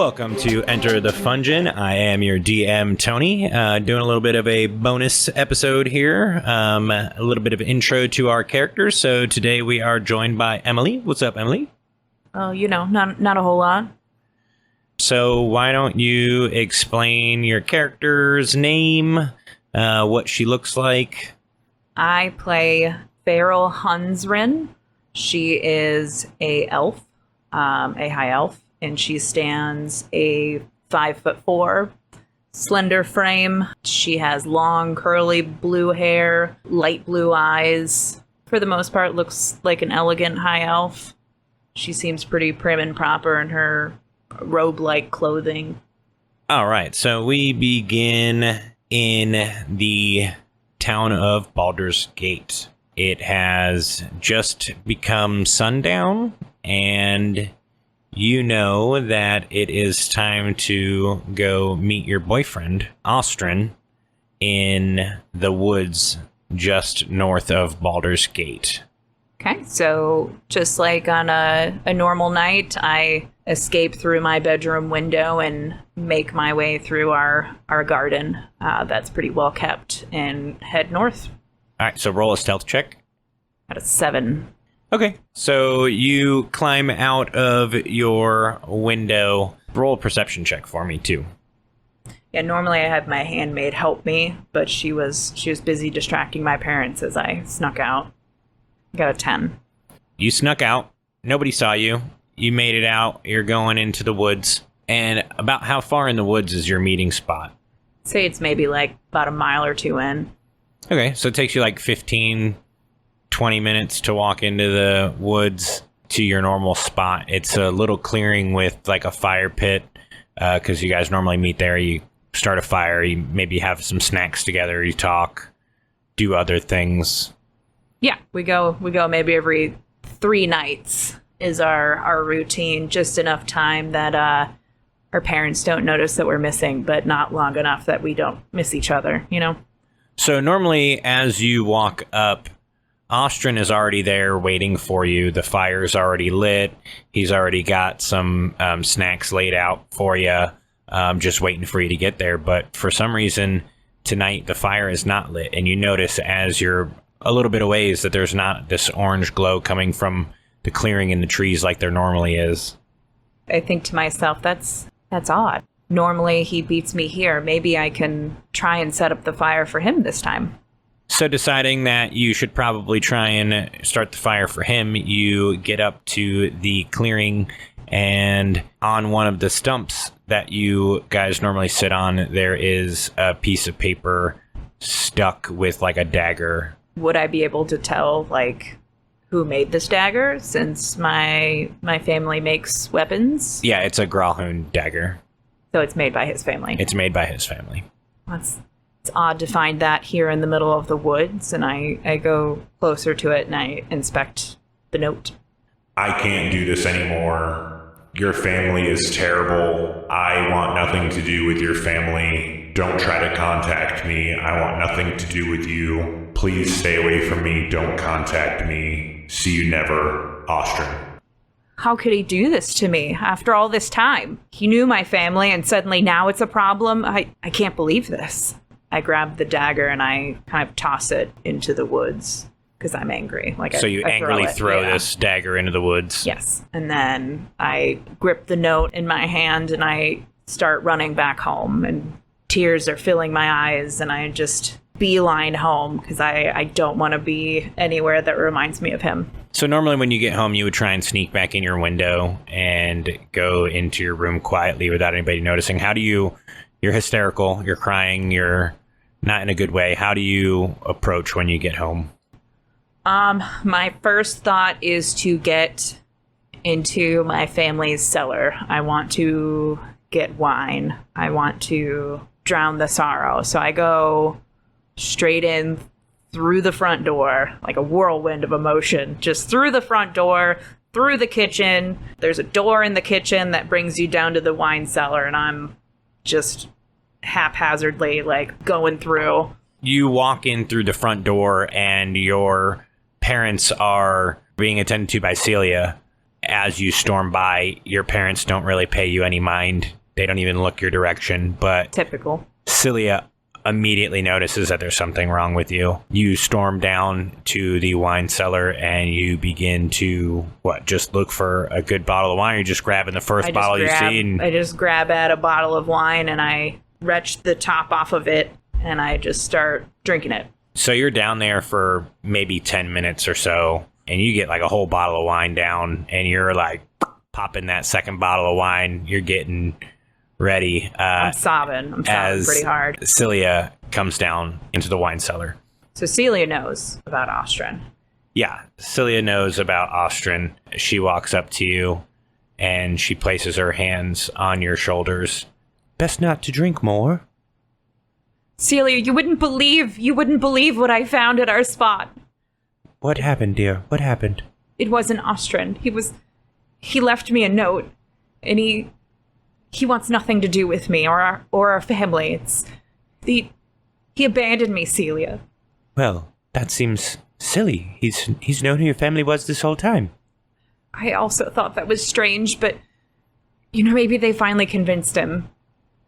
Welcome to Enter the Fungeon. I am your DM, Tony, doing a little bit of a bonus episode here, a little bit of intro to our characters. So today we are joined by Emily. What's up, Emily? Oh, not a whole lot. So why don't you explain your character's name, what she looks like? I play Phaerl Hunzrin. She is a elf, a high elf, and she stands a 5'4", slender frame. She has long, curly blue hair, light blue eyes. For the most part, looks like an elegant high elf. She seems pretty prim and proper in her robe-like clothing. All right, so we begin in the town of Baldur's Gate. It has just become sundown, and you know that it is time to go meet your boyfriend, Ostrin, in the woods just north of Baldur's Gate. Okay, so just like on a normal night, I escape through my bedroom window and make my way through our garden that's pretty well kept and head north. All right, so roll a stealth check. At a 7. Okay, so you climb out of your window. Roll a perception check for me, too. Yeah, normally I have my handmaid help me, but she was busy distracting my parents as I snuck out. Got a 10. You snuck out. Nobody saw you. You made it out. You're going into the woods. And about how far in the woods is your meeting spot? Say it's maybe like about a mile or two in. Okay, so it takes you like 15, 20 minutes to walk into the woods to your normal spot. It's a little clearing with like a fire pit because you guys normally meet there. You start a fire. You maybe have some snacks together. You talk, do other things. Yeah, we go maybe every 3 nights is our routine. Just enough time that our parents don't notice that we're missing, but not long enough that we don't miss each other, you know? So normally as you walk up, Ostrin is already there waiting for you. The fire's already lit. He's already got some snacks laid out for you, just waiting for you to get there. But for some reason, tonight the fire is not lit. And you notice as you're a little bit away is that there's not this orange glow coming from the clearing in the trees like there normally is. I think to myself, that's odd. Normally he beats me here. Maybe I can try and set up the fire for him this time. So deciding that you should probably try and start the fire for him, you get up to the clearing, and on one of the stumps that you guys normally sit on, there is a piece of paper stuck with like a dagger. Would I be able to tell, like, who made this dagger, since my family makes weapons? Yeah, it's a Gralhund dagger. So it's made by his family. It's made by his family. It's odd to find that here in the middle of the woods, and I go closer to it and I inspect the note. I can't do this anymore. Your family is terrible. I want nothing to do with your family. Don't try to contact me. I want nothing to do with you. Please stay away from me. Don't contact me. See you never, Ostrin. How could he do this to me after all this time? He knew my family, and suddenly now it's a problem? I can't believe this. I grab the dagger and I kind of toss it into the woods because I'm angry. So you angrily throw this dagger into the woods? Yes. And then I grip the note in my hand and I start running back home, and tears are filling my eyes, and I just beeline home because I don't want to be anywhere that reminds me of him. So normally when you get home, you would try and sneak back in your window and go into your room quietly without anybody noticing. You're hysterical, you're crying, you're not in a good way. How do you approach when you get home? My first thought is to get into my family's cellar. I want to get wine. I want to drown the sorrow. So I go straight in through the front door, like a whirlwind of emotion, just through the front door, through the kitchen. There's a door in the kitchen that brings you down to the wine cellar, and I'm just haphazardly like going through. You walk in through the front door and your parents are being attended to by Celia, as you storm by, your parents don't really pay you any mind. They don't even look your direction, but Typical. Celia immediately notices that there's something wrong with you. You storm down to the wine cellar and you begin to, just look for a good bottle of wine? You're just grabbing the first bottle you see? I just grab at a bottle of wine and I retch the top off of it and I just start drinking it. So you're down there for maybe 10 minutes or so, and you get like a whole bottle of wine down, and you're like popping that second bottle of wine. You're getting ready. I'm sobbing pretty hard. Celia comes down into the wine cellar. So Celia knows about Ostrin. Yeah, Celia knows about Ostrin. She walks up to you, and she places her hands on your shoulders. Best not to drink more. Celia, you wouldn't believe what I found at our spot. What happened, dear? What happened? It wasn't Ostrin. He left me a note, and he wants nothing to do with me or our family. He abandoned me, Celia. Well, that seems silly. He's known who your family was this whole time. I also thought that was strange, but maybe they finally convinced him.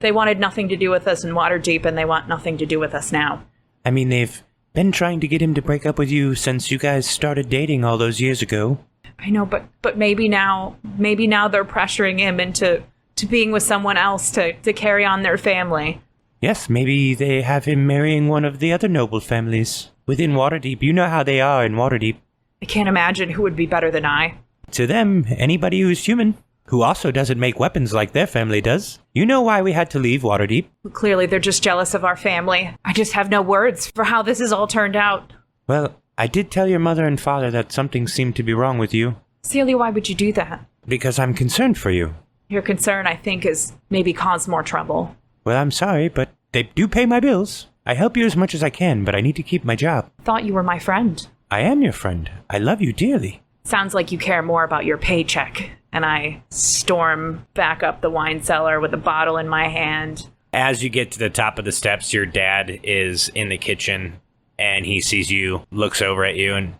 They wanted nothing to do with us in Waterdeep, and they want nothing to do with us now. I mean, they've been trying to get him to break up with you since you guys started dating all those years ago. I know, but maybe now they're pressuring him into being with someone else to carry on their family. Yes, maybe they have him marrying one of the other noble families within Waterdeep. You know how they are in Waterdeep. I can't imagine who would be better than I. To them, anybody who's human, who also doesn't make weapons like their family does. You know why we had to leave Waterdeep? Clearly, they're just jealous of our family. I just have no words for how this has all turned out. Well, I did tell your mother and father that something seemed to be wrong with you. Celia, why would you do that? Because I'm concerned for you. Your concern, I think, is maybe cause more trouble. Well, I'm sorry, but they do pay my bills. I help you as much as I can, but I need to keep my job. Thought you were my friend. I am your friend. I love you dearly. Sounds like you care more about your paycheck. And I storm back up the wine cellar with a bottle in my hand. As you get to the top of the steps, your dad is in the kitchen, and he sees you, looks over at you, and...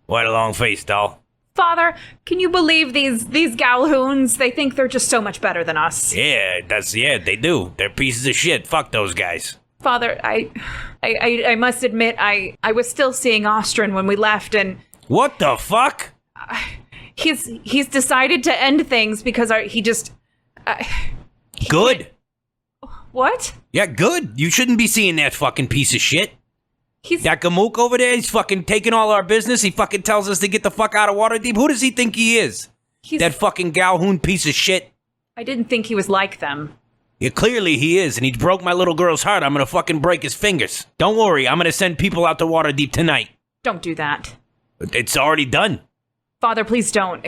What a long face, doll. Father, can you believe these Galhoons? They think they're just so much better than us. Yeah, they do. They're pieces of shit. Fuck those guys. Father, I must admit, I was still seeing Ostrin when we left, and... What the fuck? He's decided to end things because he just... Good. What? Yeah, good. You shouldn't be seeing that fucking piece of shit. That Gamook over there, he's fucking taking all our business. He fucking tells us to get the fuck out of Waterdeep. Who does he think he is? That fucking Galhoon piece of shit. I didn't think he was like them. Yeah, clearly he is, and he broke my little girl's heart. I'm gonna fucking break his fingers. Don't worry, I'm gonna send people out to Waterdeep tonight. Don't do that. It's already done. Father, please don't.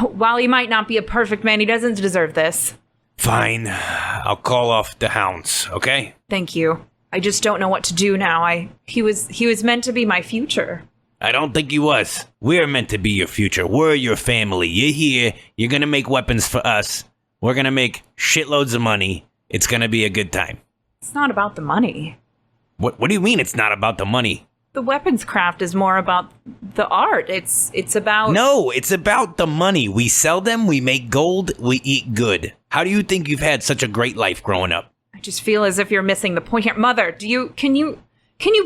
While he might not be a perfect man, he doesn't deserve this. Fine. I'll call off the hounds, okay? Thank you. I just don't know what to do now. He was meant to be my future. I don't think he was. We're meant to be your future. We're your family. You're here. You're gonna make weapons for us. We're gonna make shitloads of money. It's gonna be a good time. It's not about the money. What do you mean it's not about the money? The weapons craft is more about the art. It's about... No, it's about the money. We sell them, we make gold, we eat good. How do you think you've had such a great life growing up? I just feel as if you're missing the point here. Mother, can you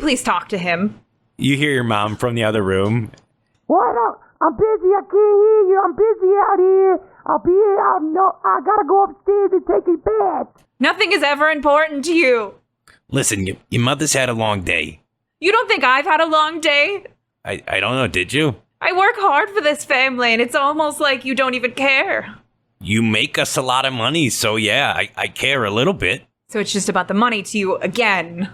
please talk to him? You hear your mom from the other room. What up? I'm busy. I can't hear you. I'm busy out here. I'll be out. No, I gotta go upstairs and take a bath. Nothing is ever important to you. Listen, your mother's had a long day. You don't think I've had a long day? I don't know, did you? I work hard for this family, and it's almost like you don't even care. You make us a lot of money, so yeah, I care a little bit. So it's just about the money to you again.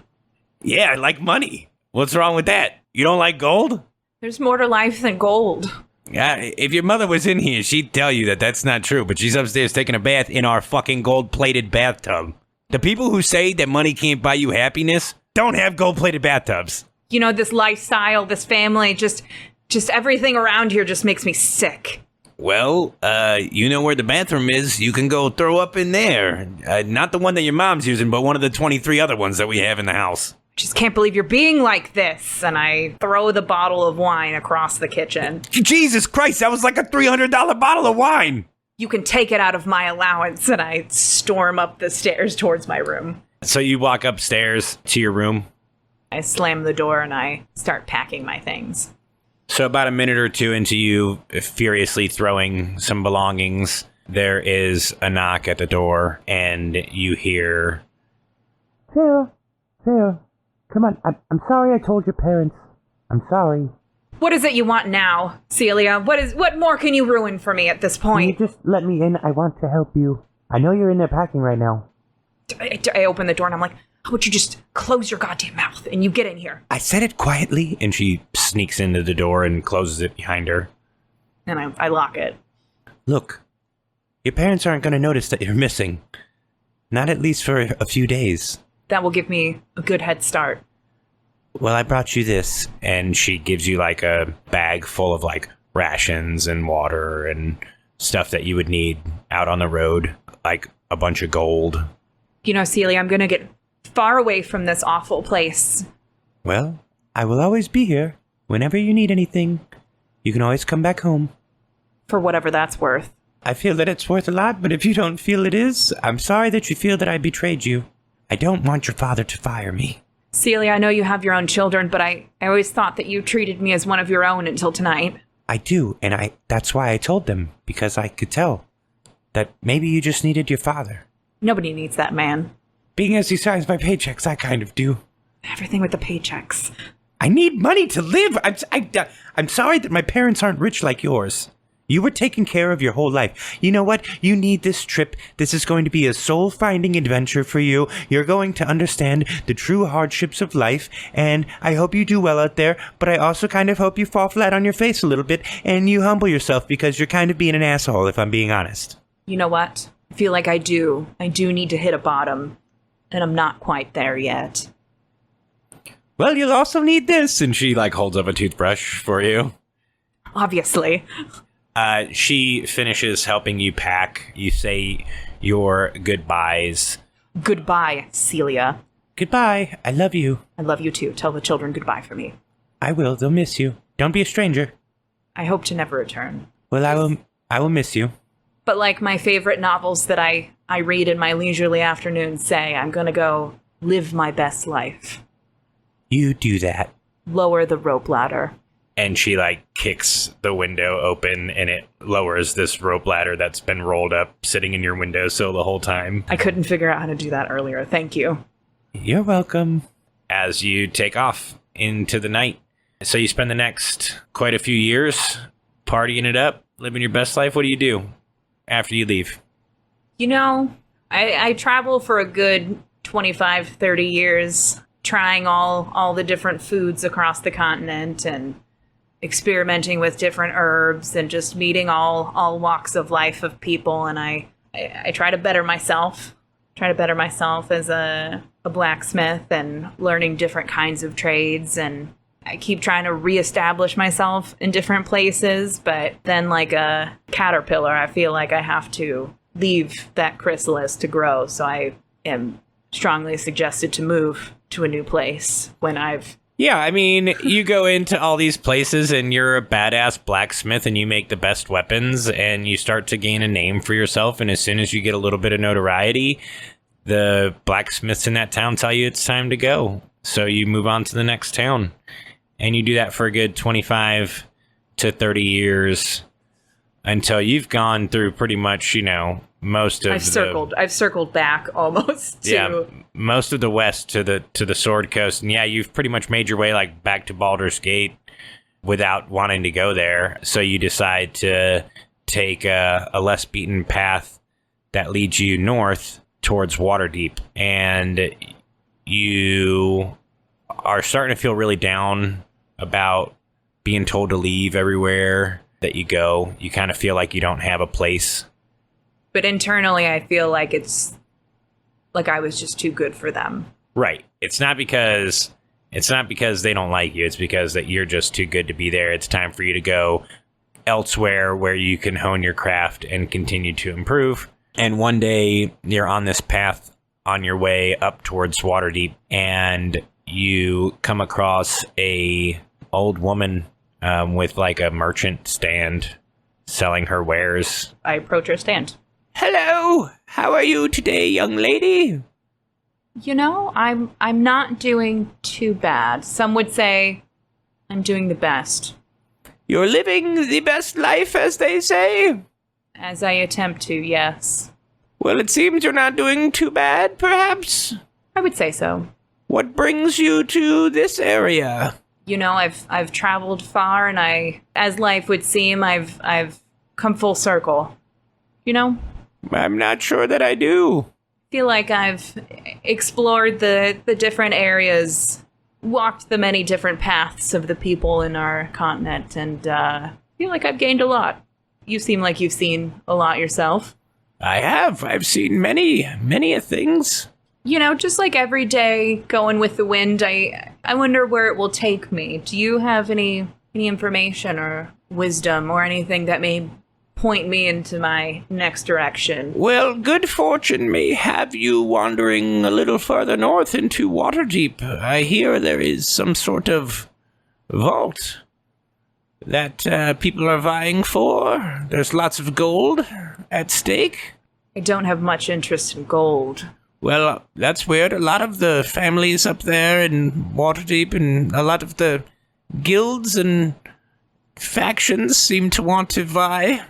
Yeah, I like money. What's wrong with that? You don't like gold? There's more to life than gold. Yeah, if your mother was in here, she'd tell you that that's not true, but she's upstairs taking a bath in our fucking gold-plated bathtub. The people who say that money can't buy you happiness don't have gold-plated bathtubs. You know, this lifestyle, this family, just everything around here just makes me sick. Well, you know where the bathroom is. You can go throw up in there. Not the one that your mom's using, but one of the 23 other ones that we have in the house. Just can't believe you're being like this. And I throw the bottle of wine across the kitchen. Jesus Christ, that was like a $300 bottle of wine. You can take it out of my allowance. And I storm up the stairs towards my room. So you walk upstairs to your room. I slam the door and I start packing my things. So about a minute or two into you furiously throwing some belongings, there is a knock at the door, and you hear... Phaerl, come on. I'm sorry I told your parents. I'm sorry. What is it you want now, Celia? What more can you ruin for me at this Can point? you just let me in? I want to help you. I know you're in there packing right now. I open the door and I'm like, how about you just close your goddamn mouth and you get in here? I said it quietly, and she sneaks into the door and closes it behind her. And I lock it. Look, your parents aren't going to notice that you're missing. Not at least for a few days. That will give me a good head start. Well, I brought you this, and she gives you like a bag full of like rations and water and stuff that you would need out on the road, like a bunch of gold. You know, Celia, I'm going to get far away from this awful place. Well, I will always be here. Whenever you need anything, you can always come back home. For whatever that's worth. I feel that it's worth a lot, but if you don't feel it is, I'm sorry that you feel that I betrayed you. I don't want your father to fire me. Celia, I know you have your own children, but I always thought that you treated me as one of your own until tonight. I do, and that's why I told them, because I could tell that maybe you just needed your father. Nobody needs that man. Being as he signs my paychecks, I kind of do. Everything with the paychecks. I need money to live. I'm sorry that my parents aren't rich like yours. You were taken care of your whole life. You know what? You need this trip. This is going to be a soul-finding adventure for you. You're going to understand the true hardships of life, and I hope you do well out there, but I also kind of hope you fall flat on your face a little bit, and you humble yourself because you're kind of being an asshole, if I'm being honest. You know what? I feel like I do. I do need to hit a bottom, and I'm not quite there yet. Well, you'll also need this, and she, like, holds up a toothbrush for you. Obviously. She finishes helping you pack. You say your goodbyes. Goodbye, Celia. Goodbye. I love you. I love you too. Tell the children goodbye for me. I will. They'll miss you. Don't be a stranger. I hope to never return. Well, I will miss you. But like my favorite novels that I read in my leisurely afternoons say, I'm gonna go live my best life. You do that. Lower the rope ladder. And she, like, kicks the window open, and it lowers this rope ladder that's been rolled up, sitting in your windowsill the whole time. I couldn't figure out how to do that earlier. Thank you. You're welcome. As you take off into the night. So you spend the next quite a few years partying it up, living your best life. What do you do after you leave? You know, I travel for a good 25, 30 years, trying all the different foods across the continent and experimenting with different herbs and just meeting all walks of life of people. And I try to better myself, as a blacksmith and learning different kinds of trades. And I keep trying to reestablish myself in different places. But then like a caterpillar, I feel like I have to leave that chrysalis to grow. So I am strongly suggested to move to a new place when I've... Yeah, I mean, you go into all these places and you're a badass blacksmith and you make the best weapons and you start to gain a name for yourself. And as soon as you get a little bit of notoriety, the blacksmiths in that town tell you it's time to go. So you move on to the next town. And you do that for a good 25 to 30 years until you've gone through pretty much, you know, most of I've circled back almost to most of the west to the Sword Coast, and you've pretty much made your way like back to Baldur's Gate without wanting to go there. So you decide to take a less beaten path that leads you north towards Waterdeep, and you are starting to feel really down about being told to leave everywhere that you go. You kind of feel like you don't have a place. But internally, I feel like it's like I was just too good for them. Right. It's not because they don't like you. It's because that you're just too good to be there. It's time for you to go elsewhere where you can hone your craft and continue to improve. And one day you're on this path on your way up towards Waterdeep, and you come across a old woman with like a merchant stand selling her wares. I approach her stand. Hello, how are you today, young lady? You know, I'm not doing too bad. Some would say I'm doing the best. You're living the best life, as they say? As I attempt to, yes. Well, it seems you're not doing too bad, perhaps? I would say so. What brings you to this area? You know, I've traveled far, and as life would seem, I've come full circle. You know? I'm not sure that I do. Feel like I've explored the different areas, walked the many different paths of the people in our continent, and feel like I've gained a lot. You seem like you've seen a lot yourself. I have. I've seen many things. You know, just like every day going with the wind, I wonder where it will take me. Do you have any information or wisdom or anything that may point me into my next direction? Well, good fortune may have you wandering a little further north into Waterdeep. I hear there is some sort of vault that people are vying for. There's lots of gold at stake. I don't have much interest in gold. Well, that's weird. A lot of the families up there in Waterdeep and a lot of the guilds and factions seem to want to vie.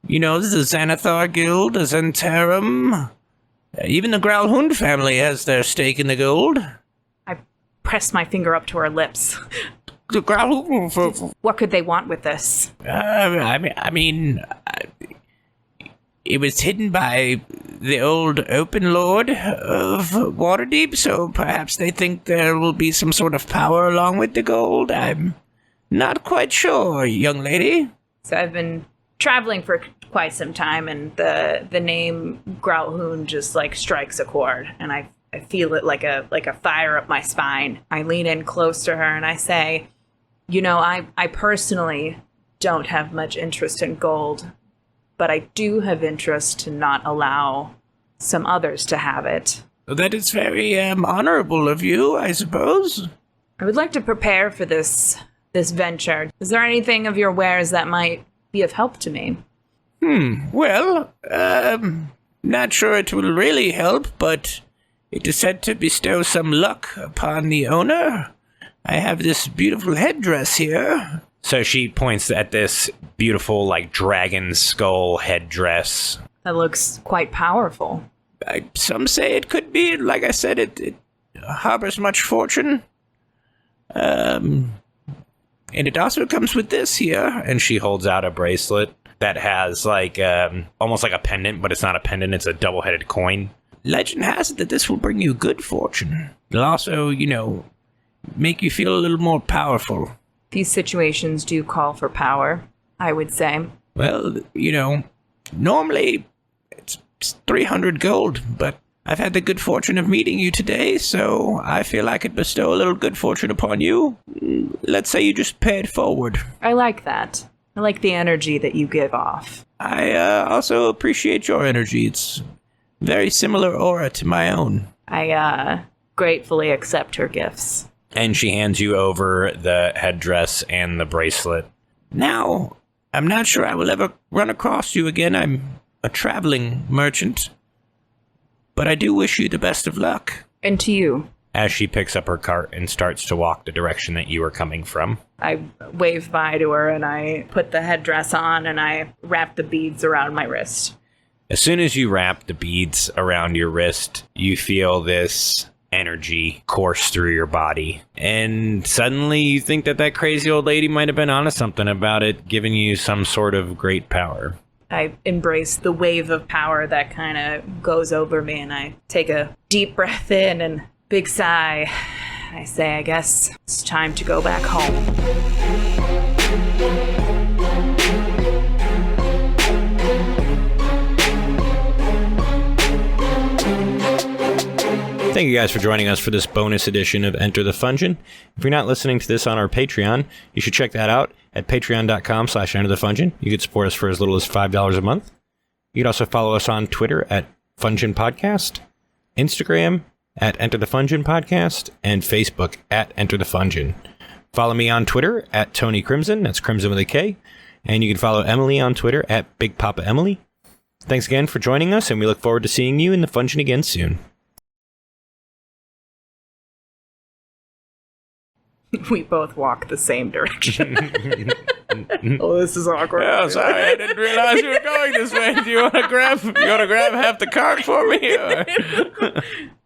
You know, the Xanathar Guild, the Zentarum, even the Growlhund family has their stake in the gold. I pressed my finger up to her lips. The Growlhund... What could they want with this? It was hidden by the old Open Lord of Waterdeep, so perhaps they think there will be some sort of power along with the gold. I'm not quite sure, young lady. So I've been traveling for quite some time, and the name Growlhund just like strikes a chord, and I feel it like a fire up my spine. I lean in close to her and I say, you know, I personally don't have much interest in gold, but I do have interest to not allow some others to have it. That is very honorable of you, I suppose. I would like to prepare for this venture. Is there anything of your wares that might be of help to me? Well, not sure it will really help, but it is said to bestow some luck upon the owner. I have this beautiful headdress here. So she points at this beautiful, like, dragon skull headdress. That looks quite powerful. Some say it could be. Like I said, it harbors much fortune. And it also comes with this here. And she holds out a bracelet that has, like, almost like a pendant, but it's not a pendant, it's a double-headed coin. Legend has it that this will bring you good fortune. It'll also, you know, make you feel a little more powerful. These situations do call for power, I would say. Well, you know, normally it's 300 gold, but I've had the good fortune of meeting you today, so I feel I could bestow a little good fortune upon you. Let's say you just pay it forward. I like that. I like the energy that you give off. I also appreciate your energy. It's very similar aura to my own. I gratefully accept her gifts. And she hands you over the headdress and the bracelet. Now, I'm not sure I will ever run across you again. I'm a traveling merchant. But I do wish you the best of luck. And to you. As she picks up her cart and starts to walk the direction that you are coming from. I wave bye to her and I put the headdress on and I wrap the beads around my wrist. As soon as you wrap the beads around your wrist, you feel this energy course through your body. And suddenly you think that crazy old lady might have been onto something about it, giving you some sort of great power. I embrace the wave of power that kind of goes over me, and I take a deep breath in and big sigh. I say, I guess it's time to go back home. Thank you guys for joining us for this bonus edition of Enter the Fungeon. If you're not listening to this on our Patreon, you should check that out at patreon.com/enterthefungeon. You could support us for as little as $5 a month. You could also follow us on Twitter at Fungeon Podcast, Instagram at Enter the Fungeon Podcast, and Facebook at Enter the Fungeon. Follow me on Twitter at TonyKrimson, that's Crimson with a K, and you can follow Emily on Twitter at BigPapaEmily. Thanks again for joining us, and we look forward to seeing you in the Fungeon again soon. We both walk the same direction. Oh, this is awkward. Oh, sorry, I didn't realize you were going this way. Do you want to grab half the cart for me? Or?